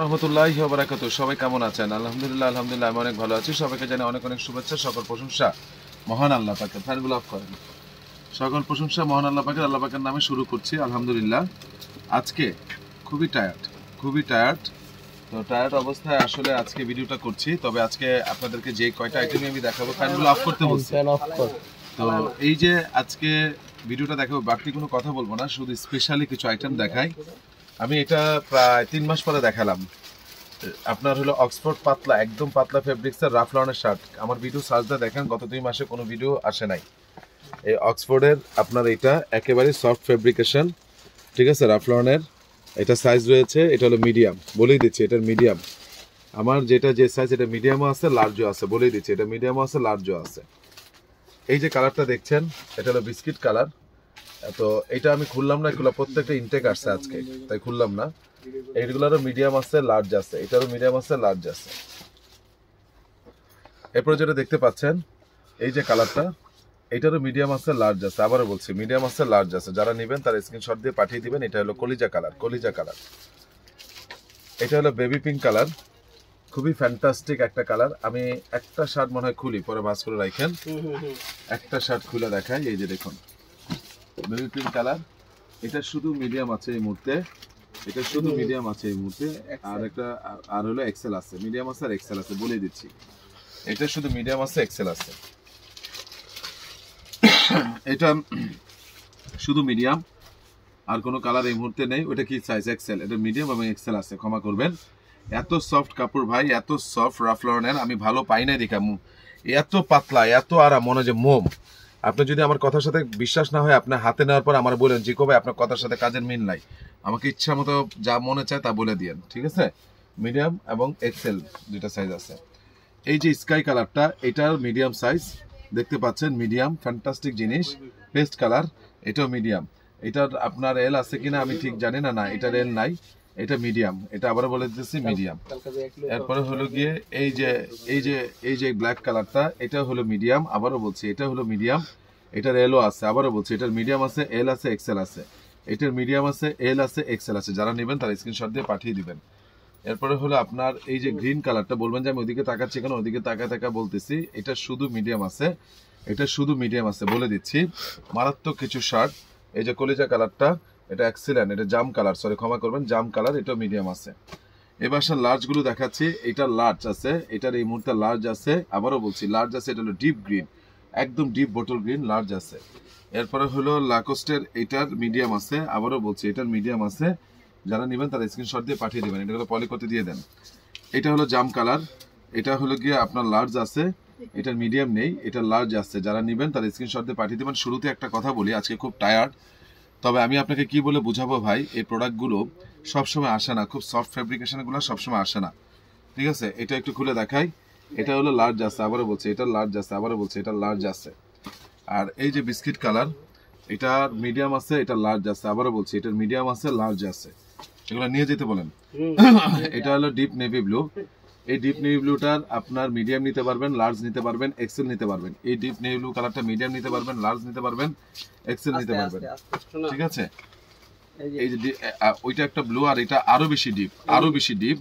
রহমতুল্লাহি ওয়া বারাকাতুহু। সবাই কেমন আছেন? আলহামদুলিল্লাহ আলহামদুলিল্লাহ আমি অনেক ভালো আছি। সবাইকে জানাই অনেক অনেক শুভেচ্ছা, সকল প্রশংসা মহান আল্লাহ পাকের। ফ্যানগুলো অফ করেন। সকল প্রশংসা মহান আল্লাহ পাকের। আল্লাহ পাকের নামে শুরু করছি আলহামদুলিল্লাহ। আজকে খুবই টায়ার্ড তো টায়ার্ড অবস্থায় আসলে আজকে ভিডিওটা করছি। তবে আজকে আপনাদেরকে যে কয়টা আইটেমই আমি দেখাবো, ফ্যানগুলো অফ করতে বলছি। তো এই যে আজকে ভিডিওটা দেখাবো, বাকি কোনো কথা বলবো না, শুধু স্পেশালি কিছু আইটেম দেখাই। আমি এটা প্রায় 3 মাস পরে দেখালাম। আপনার হলো অক্সফোর্ড পাতলা, একদম পাতলা ফেব্রিক্সের রাফ লনের শার্ট। আমার ভিডিও সার্চ দিয়ে দেখেন, গত 2 মাসে কোনো ভিডিও আসে নাই। এই অক্সফোর্ডের আপনার এটা একেবারে সফট ফেব্রিকেশন, ঠিক আছে, রাফ লনের। এটা সাইজ রয়েছে, এটা হলো মিডিয়াম, বলেই দিচ্ছি এটার মিডিয়াম। আমার যেটা যে সাইজ, এটা মিডিয়ামও আছে, লার্জও আছে, বলেই দিচ্ছি এটা মিডিয়ামও আছে, লার্জও আছে। এই যে কালারটা দেখছেন, এটা হলো বিস্কিট কালার। তো এটা আমি খুললাম না, এগুলো প্রত্যেকটা ইনটেক আসছে আজকে, তাই খুললাম না। এইগুলোরও মিডিয়াম আছে, লার্জ আছে, এটারও মিডিয়াম আছে, লার্জ আছে। এরপরে যেটা দেখতে পাচ্ছেন, এই যে কালারটা, এটারও মিডিয়াম আছে, লার্জ আছে। আবারও বলছি মিডিয়াম আছে, লার্জ আছে। যারা নেবেন তারা স্ক্রিনশট দিয়ে পাঠিয়ে দিবেন। এটা হলো কলিজা কালার। এটা হলো বেবি পিঙ্ক কালার, খুবই ফ্যান্টাস্টিক একটা কালার। আমি একটা শার্ট মনে হয় খুলি, পরে ভাঁজ করে রাখেন। একটা শার্ট খুলে দেখাই, এই যে দেখুন বেবি পিঙ্ক কালার। এটা শুধু মিডিয়াম আছে এই মুহূর্তে, আর একটা আর হলো এক্সেল আছে, মিডিয়াম আছে আর এক্সেল আছে, বলে দিচ্ছি। এটা শুধু মিডিয়াম আছে, এক্সেল আছে। এটা শুধু মিডিয়াম, আর কোনো কালার এই মুহূর্তে নেই। ওটা কি সাইজ? এক্সেল। এটা মিডিয়াম এবং এক্সেল আছে, ক্ষমা করবেন। এত সফট কাপড় ভাই, এত সফট রাফ লনের আমি ভালো পাই নাই দেখা। এত পাতলা, এত আরাম, মনে যে মোম। আপনি যদি আমার কথার সাথে বিশ্বাস না হয়, আপনি হাতে নেওয়ার পর আমার বলেন, জিকো ভাই আপনার কথার সাথে কাজের মিল নাই, আমাকে ইচ্ছা মতো যা মনে চায় তা বলে দিয়েন, ঠিক আছে। মিডিয়াম এবং এক্সেল দুইটা সাইজ আছে। এই যে স্কাই কালারটা, এটার মিডিয়াম সাইজ দেখতে পাচ্ছেন, মিডিয়াম, ফ্যান্টাস্টিক জিনিস, পেস্ট কালার। এটাও মিডিয়াম। এটার আপনার এল আছে কিনা আমি ঠিক জানি না, না এটার এল নাই, এটা মিডিয়াম। এটা আবার বলে দিতেছি মিডিয়াম। এরপরে হলো গিয়ে এই যে ব্ল্যাক কালারটা, এটা হলো মিডিয়াম। আবারও বলছি এটা হলো মিডিয়াম। এটার এলও আছে, আবারও বলছি এটার মিডিয়াম আছে, এল আছে, এক্সেল আছে। এটার মিডিয়াম আছে, এল আছে, এক্সেল আছে। যারা নেবেন তারা স্ক্রিনশট দিয়ে পাঠিয়ে দিবেন। এরপরে হলো আপনার এই যে গ্রিন কালারটা, বলবেন যে আমি ওইদিকে তাকাচ্ছি কেন, ওইদিকে তাকা বলতেছি। এটা শুধু মিডিয়াম আছে, বলে দিচ্ছি। মারাত্মক কিছু শার্ট। এই যে কলিজা কালারটা, এটা এক্সিলেন্ট, এটা জাম কালার, সরি ক্ষমা করবেন, জাম কালার, এটা মিডিয়াম আছে। এবার লার্জ গুলো দেখাচ্ছি। এটা লার্জ আছে, এটার এই মুহূর্তে লার্জ আছে, আবারও বলছি লার্জ আছে। এটা হলো ডিপ গ্রিন, একদম ডিপ বটল গ্রিন, লার্জ আছে। এরপরে হলো লাকোস্টের, এটার মিডিয়াম আছে, আবারও বলছি এটার মিডিয়াম আছে। যারা নেবেন তারা স্ক্রিনশট দিয়ে পাঠিয়ে দেবেন। এটা হলো পলি করতে দিয়ে দেন। এটা হলো জাম কালার, এটা হলো গিয়ে আপনার লার্জ আছে, এটার মিডিয়াম নেই, এটা লার্জ আছে। যারা নেবেন তারা স্ক্রিনশট দিয়ে পাঠিয়ে দেবেন। শুরুতে একটা কথা বলি, আজকে খুব টায়ার্ড, তবে আমি আপনাকে কি বলে বুঝাবো ভাই, এই প্রোডাক্টগুলো সবসময় আসে না, খুব সফট ফেব্রিকেশনগুলো সবসময় আসে না, ঠিক আছে। এটা একটু খুলে দেখাই। এটা হলো লার্জ আছে, আবারও বলছি এটা লার্জ আছে, আবারও বলছি এটা লার্জ আছে। আর এই যে বিস্কিট কালার, এটার মিডিয়াম আছে, এটা লার্জ আছে, আবারও বলছি এটার মিডিয়াম আছে, লার্জ আছে। এগুলো নিয়ে যেতে বলেন। এটা হলো ডিপ নেভি ব্লু। এই ডিপ নেভি ব্লুটার আপনার মিডিয়াম নিতে পারবেন, লার্জ নিতে পারবেন, এক্সেল নিতে পারবেন। এই ডিপ নেভি ব্লু কালারটা মিডিয়াম নিতে পারবেন, লার্জ নিতে পারবেন, এক্সেল নিতে পারবেন, ঠিক আছে। এই যে ওইটা একটা ব্লু, আর এটা আরো বেশি ডিপ।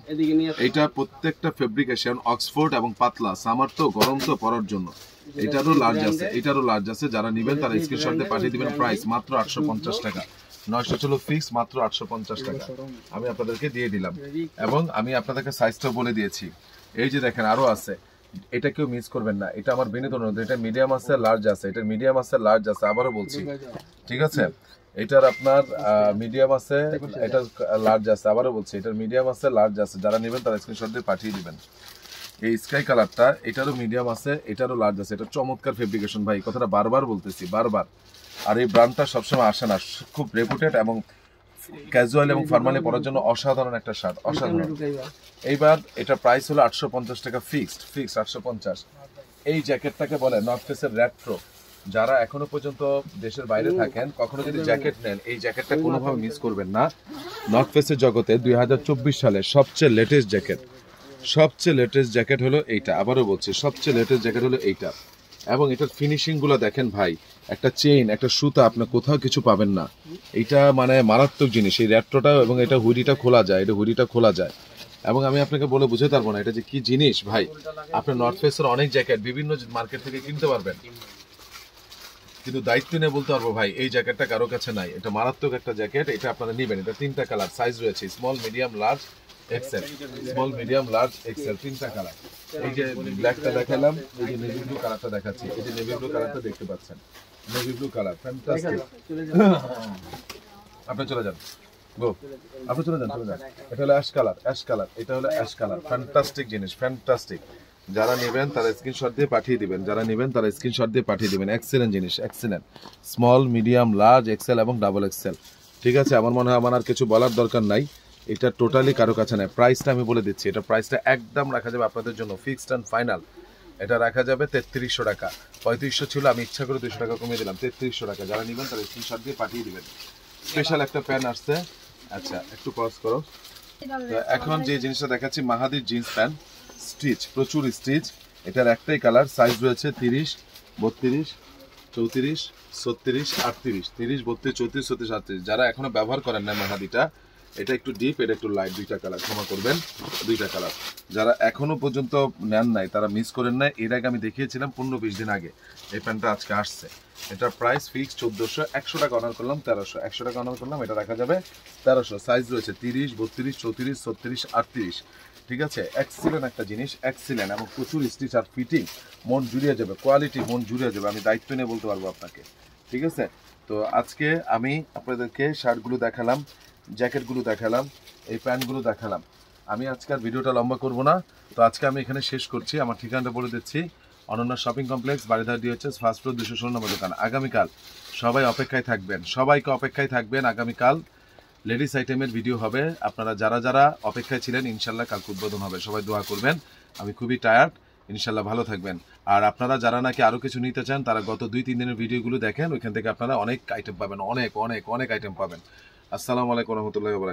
এটা প্রত্যেকটা ফেব্রিকেশন অক্সফোর্ড এবং পাতলা, সামার তো, গরম তো, পরার জন্য। এটারও লার্জ আছে। যারা নেবেন তারা স্ক্রিনশট দিয়ে পাঠিয়ে দিবেন। প্রাইস মাত্র 850 টাকা। 900 চলো ফিক্স, মাত্র 850 টাকা আমি আপনাদেরকে দিয়ে দিলাম। এবং আমি আপনাদেরকে সাইজটাও বলে দিয়েছি। এই যে দেখেন আরো আছে, এটা কেউ মিস করবেন না। এটা আমার বিনোদন, এটা মিডিয়াম আছে, লার্জ আছে, এটা মিডিয়াম আছে, লার্জ আছে, আবারও বলছি, ঠিক আছে। এটার আপনার মিডিয়াম আছে, এটা লার্জ আছে, আবারও বলছি এটার মিডিয়াম আছে, লার্জ আছে। যারা নেবেন তারা স্ক্রিনশট দিয়ে পাঠিয়ে দিবেন। এই স্কাই কালারটা, এটারও মিডিয়াম আছে, এটারও লার্জ আছে। এটা চমৎকার ফেব্রিকেশন ভাই, কথাটা বারবার বলতেছি, বারবার। আর এই ব্র্যান্ডটা সবসময় আসে না, খুব রেপুটেড এবং ক্যাজুয়াল এবং ফর্মালি পরার জন্য অসাধারণ একটা শার্ট, অসাধারণ। এইবার এটা প্রাইস হলো 850 টাকা, ফিক্সড 850। এই জ্যাকেটটাকে বলে নর্থ ফেসের রেট্রো। যারা এখনো পর্যন্ত দেশের বাইরে থাকেন, কখনো যদি জ্যাকেট নেন, এই জ্যাকেটটা কোনোভাবে মিস করবেন না। নর্থ ফেসের জগতে 2024 সালে সবচেয়ে লেটেস্ট জ্যাকেট হলো এইটা, আবারও বলছি সবচেয়ে লেটেস্ট জ্যাকেট হলো এইটা। এবং এটার ফিনিশিং গুলো দেখেন ভাই, একটা চেইন, একটা সুতা, আপনি কোথাও কিছু পাবেন না। এটা মানে মারাত্মক জিনিস, এই রেট্রোটা। এবং এটা হুডিটা খোলা যায়, এবং আমি আপনাকে বলে বুঝাতে পারবো না এটা যে কি জিনিস ভাই। আপনি নর্থ ফেসের অনেক জ্যাকেট বিভিন্ন মার্কেট থেকে কিনতে পারবেন, কিন্তু দায়িত্ব নিয়ে বলতে পারবো ভাই এই জ্যাকেটটা কারো কাছে নাই, এটা মারাত্মক একটা জ্যাকেট, এটা আপনারা নেবেন। এটা 3টা কালার সাইজ রয়েছে, small, medium, large, XL. Small, medium, large, XL, 3টা কালার। এই যে ব্ল্যাকটা দেখালাম, এই যে নেভি ব্লু কালারটা দেখাচ্ছি, এই যে নেভি ব্লু কালারটা দেখতে পাচ্ছেন, নেভি ব্লু কালার ফ্যান্টাস্টিক। আপনি চলে যান, গো, আপনি চলে যান। এটা হলো অ্যাশ কালার, অ্যাশ কালার, এটা হলো অ্যাশ কালার, ফ্যান্টাস্টিক জিনিস, ফ্যান্টাস্টিক। যারা নেবেন তারা স্ক্রিনশট দিয়ে পাঠিয়ে দিবেন, যারা নেবেন তারা স্ক্রিনশট দিয়ে পাঠিয়ে দিবেন। এক্সেলেন্ট জিনিস, excellent. Small, medium, large, XL এবং ডাবল এক্সেল। ঠিক আছে, আমার মনে হয় আমার আর কিছু বলার দরকার নাই, এটা টোটালি কারো কাছে নাই। প্রাইসটা আমি বলে দিচ্ছি, এটা প্রাইসটা একদম রাখা যাবে আপনাদের জন্য ফিক্সড অ্যান্ড ফাইনাল। এটা রাখা যাবে 3300 টাকা। 3500 ছিল, আমি ইচ্ছা করে 200 টাকা কমিয়ে দিলাম, 3300 টাকা। যারা নেবেন তারা স্ক্রিনশট দিয়ে পাঠিয়ে দিবেন। স্পেশাল একটা প্যান্ট আসছে, আচ্ছা একটু পজ করো। এখন যে জিনিসটা দেখাচ্ছি মাহাদির জিন্স প্যান্ট, স্টিচ, প্রচুর স্টিচ। এটার একটাই কালার, সাইজ রয়েছে 30, 32, 34, 36, 38, 30, 32, 34, 36, 38। যারা এখনো ব্যবহার করেন না মাহাদিটা, এটা একটু ডিপ, এটা একটু লাইট, 2টা কালার, ক্ষমা করবেন 2টা কালার। যারা এখনো পর্যন্ত নেন নাই তারা মিস করেন নাই। এর আগে আমি দেখিয়েছিলাম 15-20 দিন আগে, এই প্যান্টটা আজকে আসছে। এটার প্রাইস ফিক্স 1400, 100 টাকা অনার করলাম 1300, 100 টাকা অনার করলাম, এটা রাখা যাবে 1300। সাইজ রয়েছে 30, 32, 34, 36, 38। ঠিক আছে, এক্সিলেন্ট একটা জিনিস, এক্সিলেন্ট, এবং প্রচুর স্টিচ আর ফিটিং, মন জুড়িয়ে যাবে, কোয়ালিটি মন জুড়িয়ে যাবে, আমি দায়িত্ব নিয়ে বলতে পারবো আপনাকে। ঠিক আছে, তো আজকে আমি আপনাদেরকে শার্টগুলো দেখালাম, জ্যাকেটগুলো দেখালাম, এই প্যান্টগুলো দেখালাম। আমি আজকে আর ভিডিওটা লম্বা করব না, তো আজকে আমি এখানে শেষ করছি। আমার ঠিকানাটা বলে দিচ্ছি, Ananya shopping complex, Baridhara DHS, first floor, 216 নম্বর দোকান। আগামীকাল সবাই অপেক্ষায় থাকবেন, সবাইকে অপেক্ষায় থাকবেন। আগামীকাল লেডিস আইটেমের ভিডিও হবে। আপনারা যারা যারা অপেক্ষায় ছিলেন, ইনশাল্লাহ কালকে উদ্বোধন হবে, সবাই দোয়া করবেন। আমি খুবই টায়ার্ড, ইনশাল্লাহ ভালো থাকবেন। আর আপনারা যারা নাকি আরো কিছু নিতে চান, তারা গত 2-3 দিনের ভিডিওগুলো দেখেন, ওইখান থেকে আপনারা অনেক আইটেম পাবেন, অনেক অনেক অনেক আইটেম পাবেন। আসসালামু আলাইকুম রহমতুল্লাহি ওয়া বারাকাতুহু।